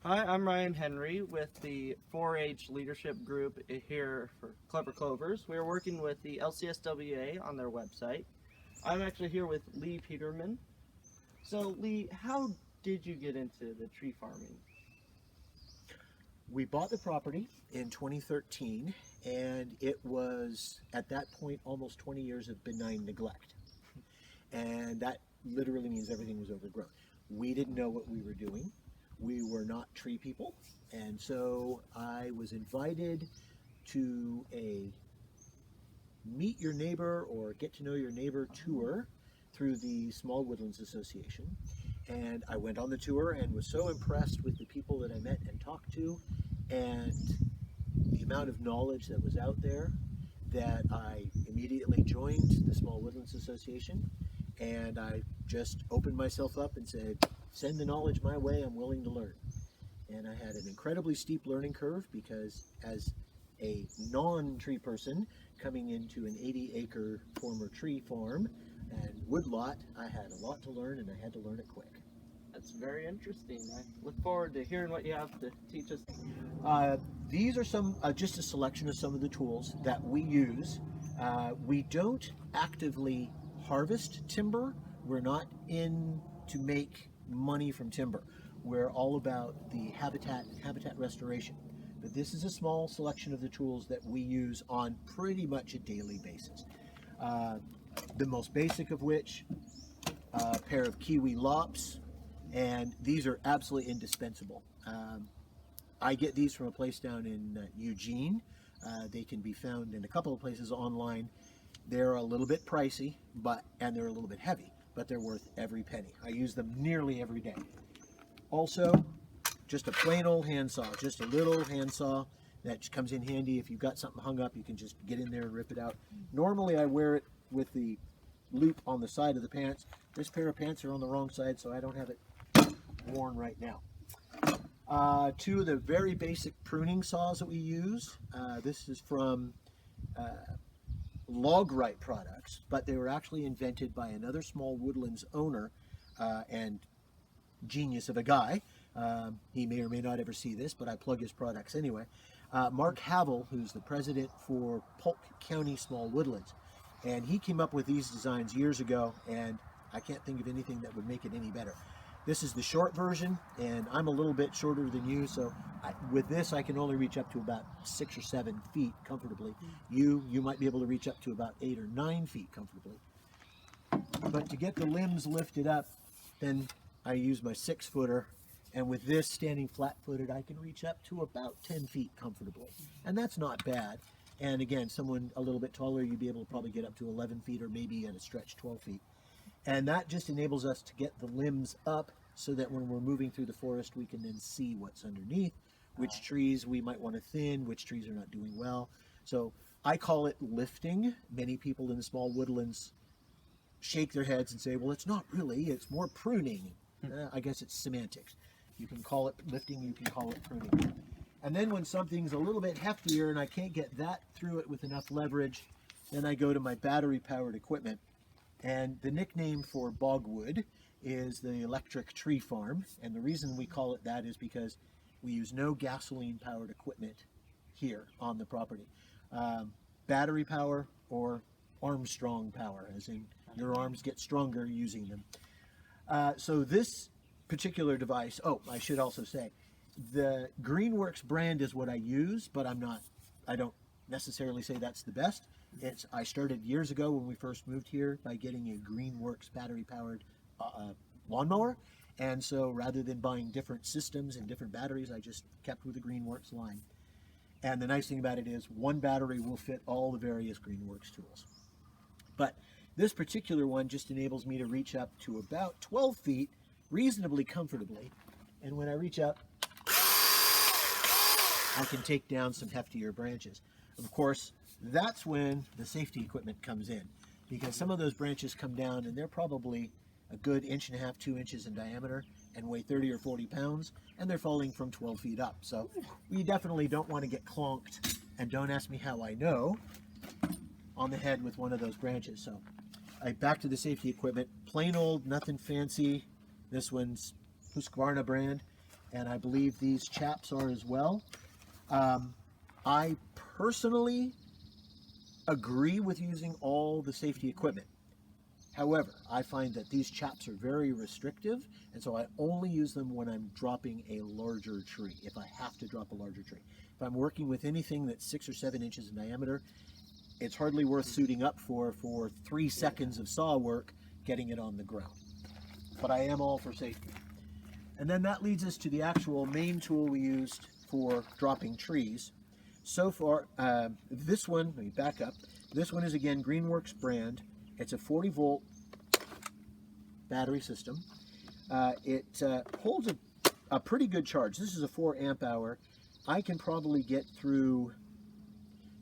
Hi, I'm Ryan Henry with the 4-H leadership group here for Clever Clovers. We are working with the LCSWA on their website. I'm actually here with Lee Peterman. So, Lee, how did you get into the tree farming? We bought the property in 2013, and it was at that point almost 20 years of benign neglect. And that literally means everything was overgrown. We didn't know what we were doing. We were not tree people. And so I was invited to a meet your neighbor or get to know your neighbor tour through the Small Woodlands Association. And I went on the tour and was so impressed with the people that I met and talked to and the amount of knowledge that was out there that I immediately joined the Small Woodlands Association, and I just opened myself up and said, send the knowledge my way, I'm willing to learn. And I had an incredibly steep learning curve because as a non-tree person coming into an 80-acre former tree farm and woodlot, I had a lot to learn and I had to learn it quick. That's very interesting. I look forward to hearing what you have to teach us. Uh, these are some just a selection of some of the tools that we use. We don't actively harvest timber. We're not in to make money from timber. We're all about the habitat and habitat restoration. But this is a small selection of the tools that we use on pretty much a daily basis. Uh, the most basic of which, a pair of Kiwi lops, and these are absolutely indispensable. I get these from a place down in Eugene. They can be found in a couple of places online. They're a little bit pricey, and they're a little bit heavy, but they're worth every penny. I use them nearly every day. Also, just a plain old handsaw, just a little handsaw that comes in handy. If you've got something hung up, you can just get in there and rip it out. Normally, I wear it with the loop on the side of the pants. This pair of pants are on the wrong side, so I don't have it worn right now. Two of the very basic pruning saws that we use. This is from Log-Rite products, but they were actually invented by another Small Woodlands owner and genius of a guy. He may or may not ever see this, but I plug his products anyway. Mark Havel, who's the president for Polk County Small Woodlands. And he came up with these designs years ago, and I can't think of anything that would make it any better. This is the short version, and I'm a little bit shorter than you, so with this I can only reach up to about 6 or 7 feet comfortably. You might be able to reach up to about 8 or 9 feet comfortably. But to get the limbs lifted up, then I use my 6-footer, and with this standing flat-footed, I can reach up to about 10 feet comfortably, and that's not bad. And again, someone a little bit taller, you'd be able to probably get up to 11 feet or maybe at a stretch 12 feet. And that just enables us to get the limbs up so that when we're moving through the forest, we can then see what's underneath, which trees we might want to thin, which trees are not doing well. So I call it lifting. Many people in the Small Woodlands shake their heads and say, well, it's not really, it's more pruning. I guess it's semantics. You can call it lifting, you can call it pruning. And then when something's a little bit heftier and I can't get that through it with enough leverage, then I go to my battery-powered equipment. And the nickname for Bogwood is the electric tree farm. And the reason we call it that is because we use no gasoline-powered equipment here on the property. Battery power or Armstrong power, as in your arms get stronger using them. So this particular device, oh, I should also say, the Greenworks brand is what I use, but I don't necessarily say that's the best. I started years ago when we first moved here by getting a Greenworks battery-powered lawnmower, and so rather than buying different systems and different batteries, I just kept with the Greenworks line. And the nice thing about it is one battery will fit all the various Greenworks tools. But this particular one just enables me to reach up to about 12 feet reasonably comfortably, and when I reach up, I can take down some heftier branches. Of course, that's when the safety equipment comes in, because some of those branches come down and they're probably a good 1.5 inches, 2 inches in diameter and weigh 30 or 40 pounds, and they're falling from 12 feet up. So we definitely don't want to get clonked, and don't ask me how I know, on the head with one of those branches. So back to the safety equipment, plain old, nothing fancy. This one's Husqvarna brand, and I believe these chaps are as well. I personally agree with using all the safety equipment. However, I find that these chaps are very restrictive, and so I only use them when I'm dropping a larger tree, if I have to drop a larger tree. If I'm working with anything that's 6 or 7 inches in diameter, it's hardly worth suiting up for 3 seconds of saw work getting it on the ground. But I am all for safety. And then that leads us to the actual main tool we used for dropping trees. So far, this one, let me back up. This one is again Greenworks brand. It's a 40 volt battery system. It holds a pretty good charge. This is a 4 amp hour. I can probably get through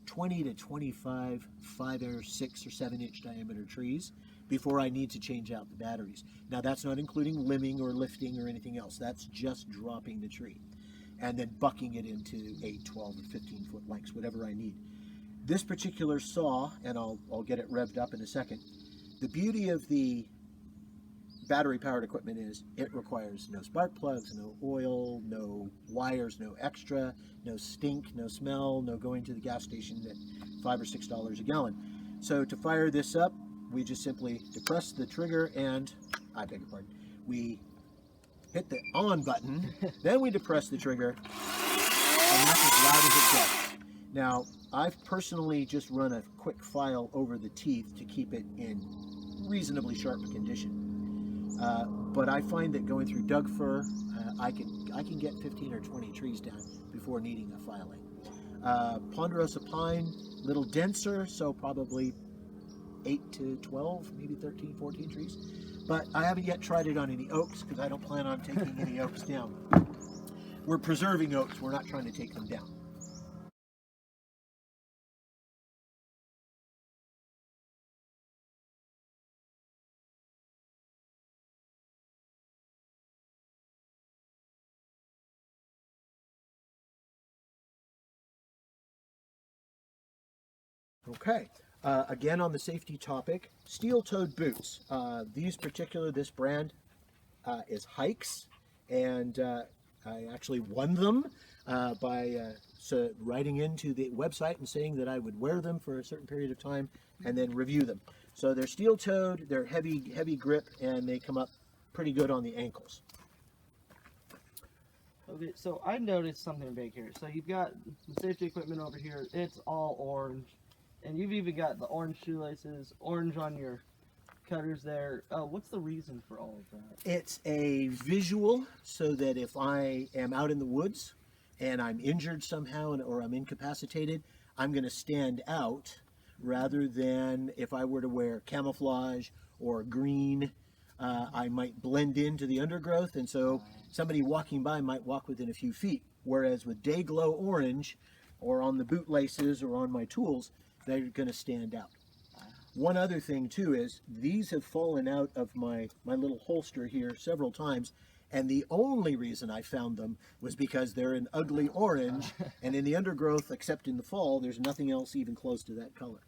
20 to 25 5 or 6 or 7 inch diameter trees before I need to change out the batteries. Now that's not including limbing or lifting or anything else. That's just dropping the tree and then bucking it into 8, 12, or 15 foot lengths, whatever I need. This particular saw, and I'll get it revved up in a second, the beauty of the battery powered equipment is it requires no spark plugs, no oil, no wires, no extra, no stink, no smell, no going to the gas station at $5 or $6 a gallon. So to fire this up, we just simply depress the trigger and, I beg your pardon, we hit the on button, then we depress the trigger, and that's as loud as it gets. Now, I've personally just run a quick file over the teeth to keep it in reasonably sharp condition. But I find that going through Doug fir, I can get 15 or 20 trees down before needing a filing. Ponderosa pine, little denser, so probably 8 to 12, maybe 13, 14 trees. But I haven't yet tried it on any oaks because I don't plan on taking any oaks down. We're preserving oaks, we're not trying to take them down. Okay, again on the safety topic, steel-toed boots. This brand is Hikes, and I actually won them by writing into the website and saying that I would wear them for a certain period of time and then review them. So they're steel-toed, they're heavy grip, and they come up pretty good on the ankles. Okay, so I noticed something big here. So you've got the safety equipment over here. It's all orange. And you've even got the orange shoelaces, orange on your cutters there. What's the reason for all of that? It's a visual so that if I am out in the woods and I'm injured somehow or I'm incapacitated, I'm going to stand out rather than if I were to wear camouflage or green. I might blend into the undergrowth, and so somebody walking by might walk within a few feet. Whereas with Day Glow Orange or on the boot laces or on my tools, they're going to stand out. One other thing too is these have fallen out of my little holster here several times, and the only reason I found them was because they're an ugly orange, and in the undergrowth, except in the fall, there's nothing else even close to that color.